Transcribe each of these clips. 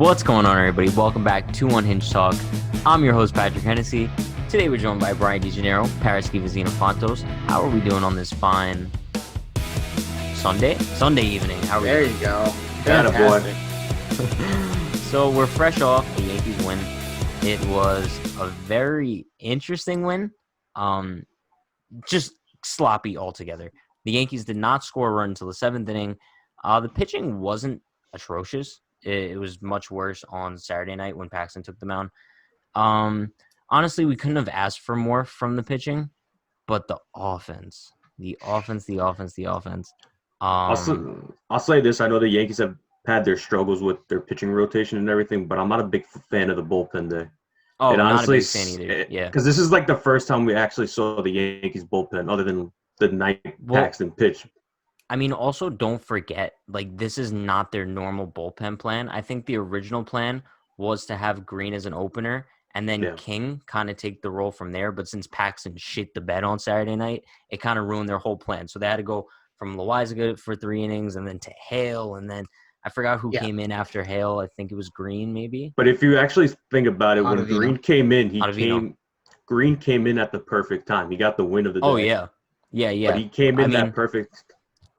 What's going on, everybody? Welcome back to Unhinged Talk. I'm your host, Patrick Hennessy. Today we're joined by Brian DeGennaro, Paris Givazina Fontos. How are we doing on this fine Sunday evening? How are we There doing? you go. Fantastic. So we're fresh off the Yankees win. It was a very interesting win. Just sloppy altogether. The Yankees did not score a run until the seventh inning. The pitching wasn't atrocious. It was much worse on Saturday night when Paxton took the mound. Honestly, we couldn't have asked for more from the pitching, but the offense. I'll say this. I know the Yankees have had their struggles with their pitching rotation and everything, but I'm not a big fan of the bullpen there. Oh, It not honestly, a big fan either. Yeah. Because this is like the first time we actually saw the Yankees bullpen other than the night Paxton pitch. I mean, also don't forget, this is not their normal bullpen plan. I think the original plan was to have Green as an opener and then King kind of take the role from there. But since Paxton shit the bed on Saturday night, it kind of ruined their whole plan. So they had to go from Loaizaga for 3 innings and then to Hale. And then I forgot who came in after Hale. I think it was Green, maybe. But if you actually think about it, when Green came in, Green came in at the perfect time. He got the win of the day. Oh, yeah. Yeah. But he came in that perfect.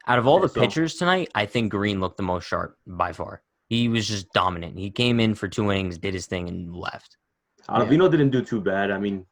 Out of all the pitchers tonight, I think Green looked the most sharp by far. He was just dominant. He came in for 2 innings, did his thing, and left. Ottavino didn't do too bad. I mean,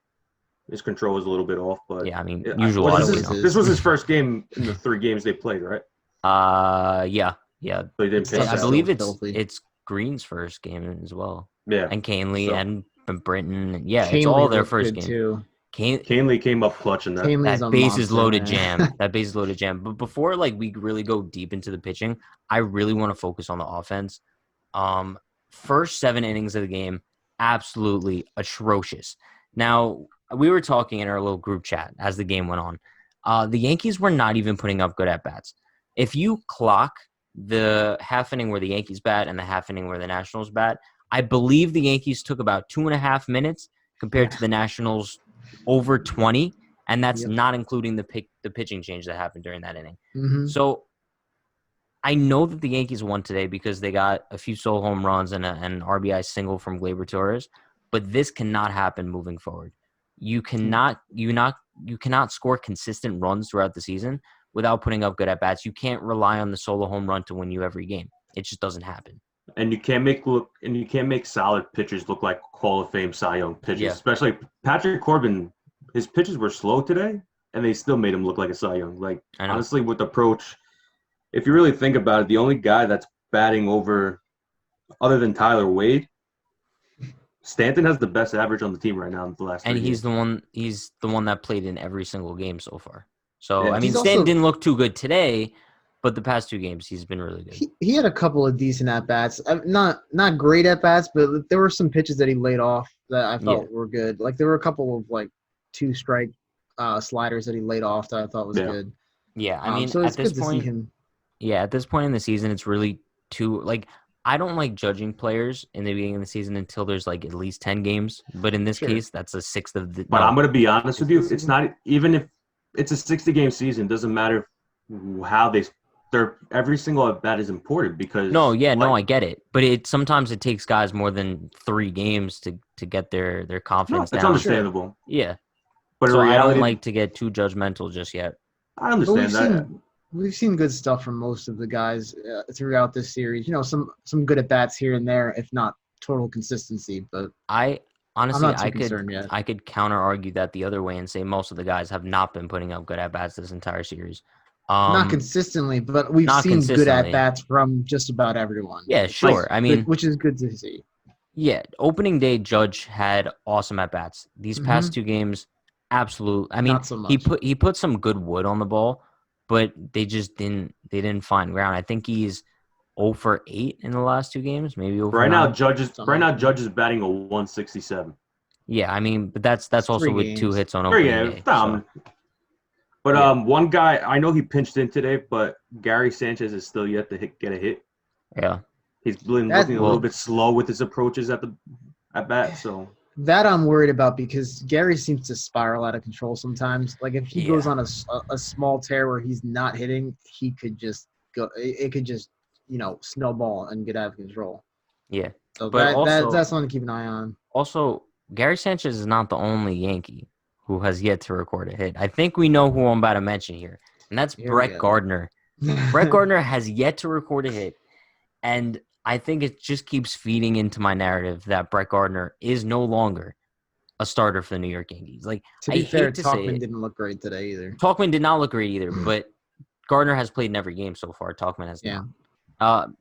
his control was a little bit off, but usual Ottavino. This was his first game in the 3 games they played, right? Yeah. So he didn't pitch I believe it's Green's first game as well. Yeah, and Canely and Britton. Yeah, it's all their first game too. Canely came up clutch in that. That bases loaded jam. That bases loaded jam. But before we really go deep into the pitching, I really want to focus on the offense. First 7 innings of the game, absolutely atrocious. Now, we were talking in our little group chat as the game went on. The Yankees were not even putting up good at-bats. If you clock the half inning where the Yankees bat and the half inning where the Nationals bat, I believe the Yankees took about 2.5 minutes compared to the Nationals over 20, and that's not including the pitching change that happened during that inning. Mm-hmm. So I know that the Yankees won today because they got a few solo home runs and an RBI single from Gleyber Torres, but this cannot happen moving forward. You cannot score consistent runs throughout the season without putting up good at bats. You can't rely on the solo home run to win you every game. It just doesn't happen. And you can't make solid pitchers look like Hall of Fame Cy Young pitchers. Especially Patrick Corbin. His pitches were slow today, and they still made him look like a Cy Young. Honestly, with the approach, if you really think about it, the only guy that's batting over, other than Tyler Wade, Stanton has the best average on the team right now in the last. And 3 he's games. he's the one that played in every single game so far. So Yeah. I mean, Stanton didn't look too good today. But the past 2 games, he's been really good. He had a couple of decent at-bats. Not great at-bats, but there were some pitches that he laid off that I felt were good. There were a couple of 2-strike sliders that he laid off that I thought was good. Yeah, I mean, so at this point, to see him. Yeah, at this point in the season, it's really I don't like judging players in the beginning of the season until there's at least 10 games. But in this case, that's a 6th of the. But I'm going to be honest with you. It's not even if it's a 60-game season. It doesn't matter how every single at bat is important because I get it, but sometimes it takes guys more than 3 games to get their confidence down. It's understandable. Yeah, but so reality, I don't like to get too judgmental just yet. I understand that. We've seen good stuff from most of the guys throughout this series. Some good at bats here and there, if not total consistency. But I honestly, I could counter argue that the other way and say most of the guys have not been putting up good at bats this entire series. Not consistently, but we've seen good at-bats from just about everyone. Yeah, sure. Which is good to see. Yeah, opening day, Judge had awesome at-bats. These past 2 games, absolute. I mean, not so much. he put some good wood on the ball, but they just didn't find ground. I think he's 0 for 8 in the last 2 games, maybe 0 for 9. Judge is batting a 167. Yeah, I mean, but that's also with 2 hits on opening day. But one guy, I know he pinched in today, but Gary Sanchez is still yet to get a hit. Yeah. He's been looking a little bit slow with his approaches at bat. So that I'm worried about because Gary seems to spiral out of control sometimes. If he goes on a small tear where he's not hitting, he could just go. It could just snowball and get out of control. Yeah. So But that's something to keep an eye on. Also, Gary Sanchez is not the only Yankee who has yet to record a hit. I think we know who I'm about to mention here, and that's Brett Gardner. Brett Gardner has yet to record a hit, and I think it just keeps feeding into my narrative that Brett Gardner is no longer a starter for the New York Yankees. Like, to I be fair, hate to say Talkman it. didn't look great today either. Talkman did not look great either, but Gardner has played in every game so far. Talkman has not.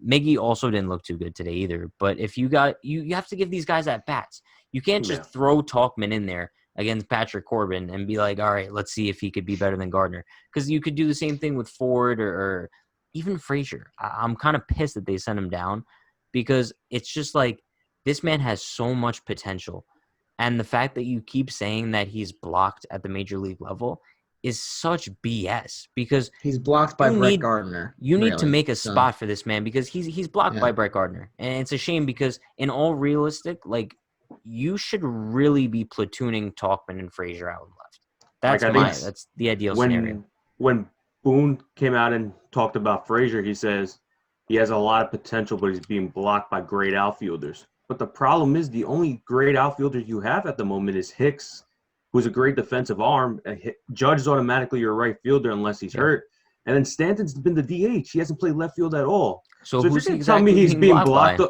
Miggy also didn't look too good today either. But if you have to give these guys at bats. You can't just throw Talkman in there against Patrick Corbin and be like, all right, let's see if he could be better than Gardner. Because you could do the same thing with Ford or even Frazier. I'm kind of pissed that they sent him down because it's just like this man has so much potential. And the fact that you keep saying that he's blocked at the major league level is such BS because he's blocked by Brett Gardner. You need to make a spot for this man because he's blocked by Brett Gardner. And it's a shame because in all realistic, like you should really be platooning Talkman and Frazier out left. That's the ideal scenario. When Boone came out and talked about Frazier, he says he has a lot of potential, but he's being blocked by great outfielders. But the problem is the only great outfielder you have at the moment is Hicks, who's a great defensive arm. Judge is automatically your right fielder unless he's hurt. And then Stanton's been the DH. He hasn't played left field at all. So who's if you tell me he's being blocked,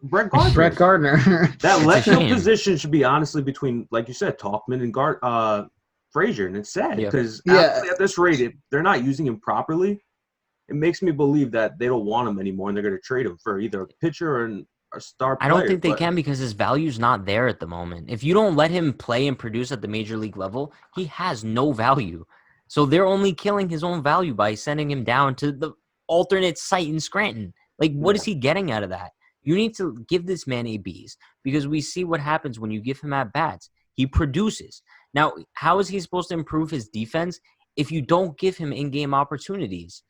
Brett Gardner. Brett Gardner. That left field position should be honestly between, like you said, Talkman and Frazier. And it's sad because at this rate, if they're not using him properly, it makes me believe that they don't want him anymore and they're going to trade him for either a pitcher or a star player. I don't think they can because his value's not there at the moment. If you don't let him play and produce at the major league level, he has no value. So they're only killing his own value by sending him down to the alternate site in Scranton. Like, what is he getting out of that? You need to give this man ABs because we see what happens when you give him at bats. He produces. Now, how is he supposed to improve his defense if you don't give him in-game opportunities?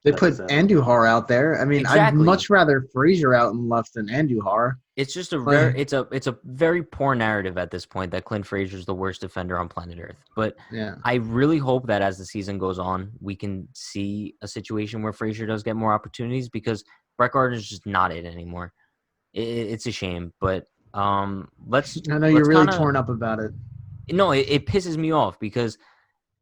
They put Andujar out there. I mean, I'd much rather Frazier out in left than Andujar. It's just a very poor narrative at this point that Clint Frazier is the worst defender on planet Earth. But I really hope that as the season goes on, we can see a situation where Frazier does get more opportunities because Brett Gardner is just not it anymore. It's a shame, but I know you're really torn up about it. No, it pisses me off because.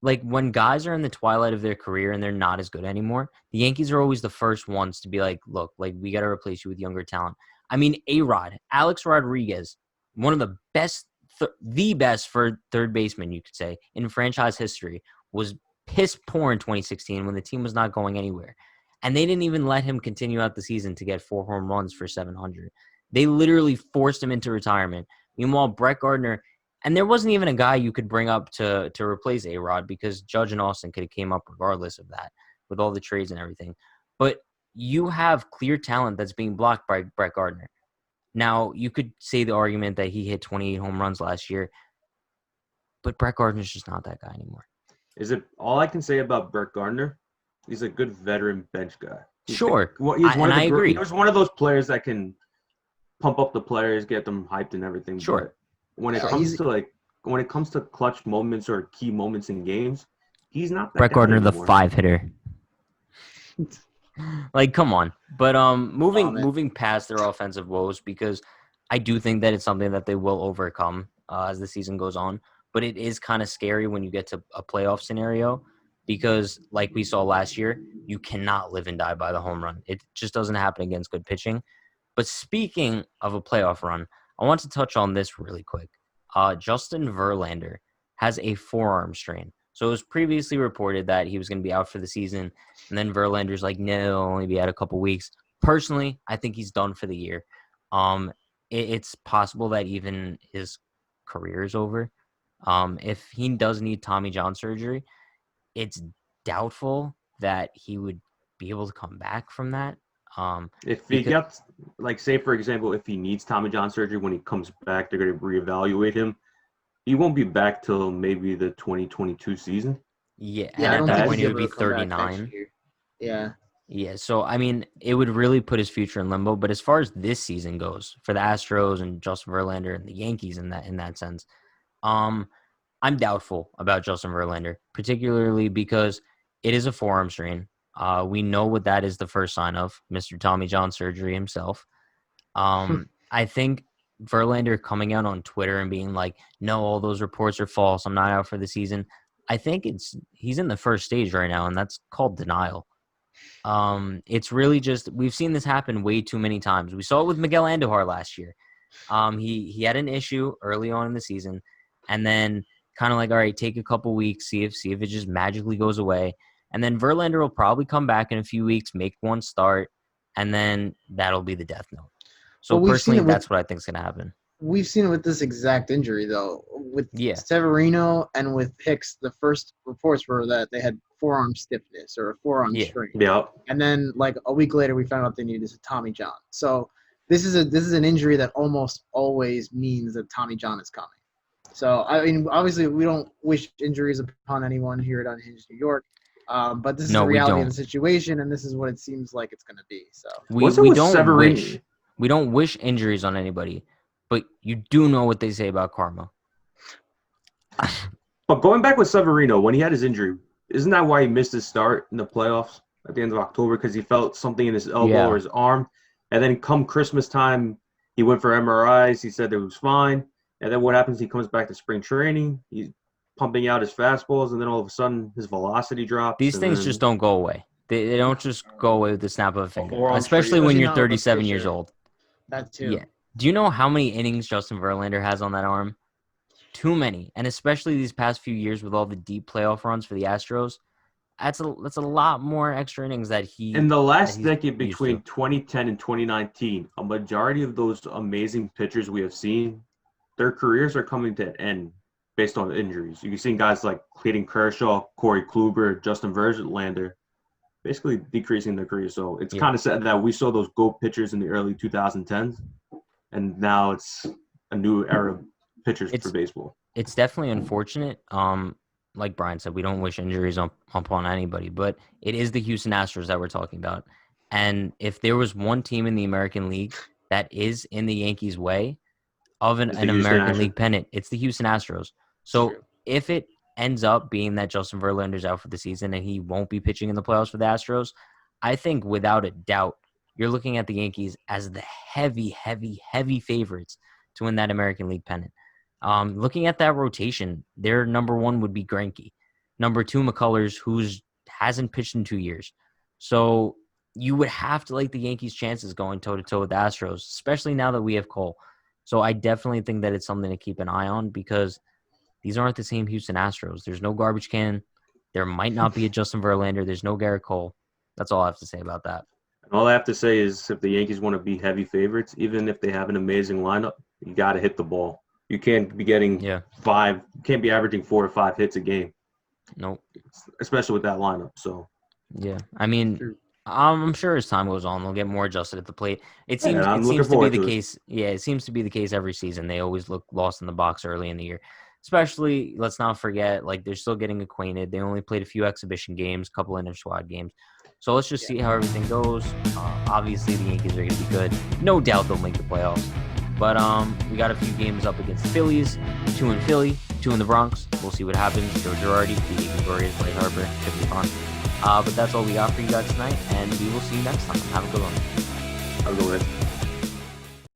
Like, when guys are in the twilight of their career and they're not as good anymore, the Yankees are always the first ones to be like, look, like, we got to replace you with younger talent. I mean, A-Rod, Alex Rodriguez, one of the best, the best for third baseman, you could say, in franchise history, was piss poor in 2016 when the team was not going anywhere. And they didn't even let him continue out the season to get 4 home runs for 700. They literally forced him into retirement. Meanwhile, Brett Gardner... And there wasn't even a guy you could bring up to replace A-Rod because Judge and Austin could have came up regardless of that with all the trades and everything. But you have clear talent that's being blocked by Brett Gardner. Now, you could say the argument that he hit 28 home runs last year, but Brett Gardner's just not that guy anymore. Is it all I can say about Brett Gardner? He's a good veteran bench guy. Sure. I agree. He's one of those players that can pump up the players, get them hyped and everything. Sure. When it comes to clutch moments or key moments in games, he's not that Brett Gardner, anymore. the 5-hitter. Like, come on. But moving past their offensive woes, because I do think that it's something that they will overcome as the season goes on. But it is kind of scary when you get to a playoff scenario because, like we saw last year, you cannot live and die by the home run. It just doesn't happen against good pitching. But speaking of a playoff run, I want to touch on this really quick. Justin Verlander has a forearm strain. So it was previously reported that he was going to be out for the season. And then Verlander's like, no, he'll only be out a couple weeks. Personally, I think he's done for the year. It's possible that even his career is over. If he does need Tommy John surgery, it's doubtful that he would be able to come back from that. If he gets, like, say, for example, if he needs Tommy John surgery, when he comes back, they're going to reevaluate him. He won't be back till maybe the 2022 season. Yeah, and at that point, he would be 39. Yeah. Yeah, so, I mean, it would really put his future in limbo. But as far as this season goes, for the Astros and Justin Verlander and the Yankees in that sense, I'm doubtful about Justin Verlander, particularly because it is a forearm strain. We know what that is the first sign of, Mr. Tommy John surgery himself. I think Verlander coming out on Twitter and being like, no, all those reports are false. I'm not out for the season. I think he's in the first stage right now, and that's called denial. It's really just, we've seen this happen way too many times. We saw it with Miguel Andujar last year. He had an issue early on in the season, and then kind of like, all right, take a couple weeks, see if it just magically goes away. And then Verlander will probably come back in a few weeks, make one start, and then that'll be the death note. So personally, that's what I think is going to happen. We've seen it with this exact injury, though. With Severino and with Hicks, the first reports were that they had forearm stiffness or a forearm strain. Yeah. And then, like, a week later, we found out they needed a Tommy John. So this is an injury that almost always means that Tommy John is coming. So, I mean, obviously, we don't wish injuries upon anyone here at Unhinged New York. But this is the reality of the situation, and this is what it seems like it's going to be. So we don't wish injuries on anybody, but you do know what they say about karma. But going back with Severino, when he had his injury, isn't that why he missed his start in the playoffs at the end of October? Because he felt something in his elbow or his arm. And then come Christmas time, he went for MRIs. He said it was fine. And then what happens? He comes back to spring training. He's pumping out his fastballs, and then all of a sudden his velocity drops. These things just don't go away. They don't just go away with the snap of a finger, especially when you're 37 years old. That too. Yeah. Do you know how many innings Justin Verlander has on that arm? Too many. And especially these past few years with all the deep playoff runs for the Astros, that's a lot more extra innings that he. In the last decade between 2010 and 2019, a majority of those amazing pitchers we have seen, their careers are coming to an end based on injuries. You can see guys like Clayton Kershaw, Corey Kluber, Justin Verlander, basically decreasing their career. So it's kind of sad that we saw those GOAT pitchers in the early 2010s, and now it's a new era of pitchers for baseball. It's definitely unfortunate. Like Brian said, we don't wish injuries upon anybody, but it is the Houston Astros that we're talking about. And if there was one team in the American League that is in the Yankees' way of an American League pennant, it's the Houston Astros. So if it ends up being that Justin Verlander's out for the season and he won't be pitching in the playoffs for the Astros, I think without a doubt, you're looking at the Yankees as the heavy, heavy, heavy favorites to win that American League pennant. Looking at that rotation, their number one would be Greinke. Number two, McCullers, who hasn't pitched in 2 years. So you would have to like the Yankees' chances going toe-to-toe with the Astros, especially now that we have Cole. So I definitely think that it's something to keep an eye on because these aren't the same Houston Astros. There's no garbage can. There might not be a Justin Verlander. There's no Garrett Cole. That's all I have to say about that. All I have to say is if the Yankees want to be heavy favorites, even if they have an amazing lineup, you got to hit the ball. You can't be getting you can't be averaging 4 or 5 hits a game. Nope. Especially with that lineup. So yeah. I mean, I'm sure as time goes on, they'll get more adjusted at the plate. It seems to be the case. Yeah, it seems to be the case every season. They always look lost in the box early in the year. Especially, let's not forget, like they're still getting acquainted. They only played a few exhibition games, a couple inter-squad games. So let's just see how everything goes. Obviously, the Yankees are going to be good. No doubt they'll make the playoffs. But we got a few games up against the Phillies, 2 in Philly, 2 in the Bronx. We'll see what happens. Joe Girardi, beating Glorious, Bryce Harper. Should be fun. But that's all we got for you guys tonight, and we will see you next time. Have a good one. Have a good one.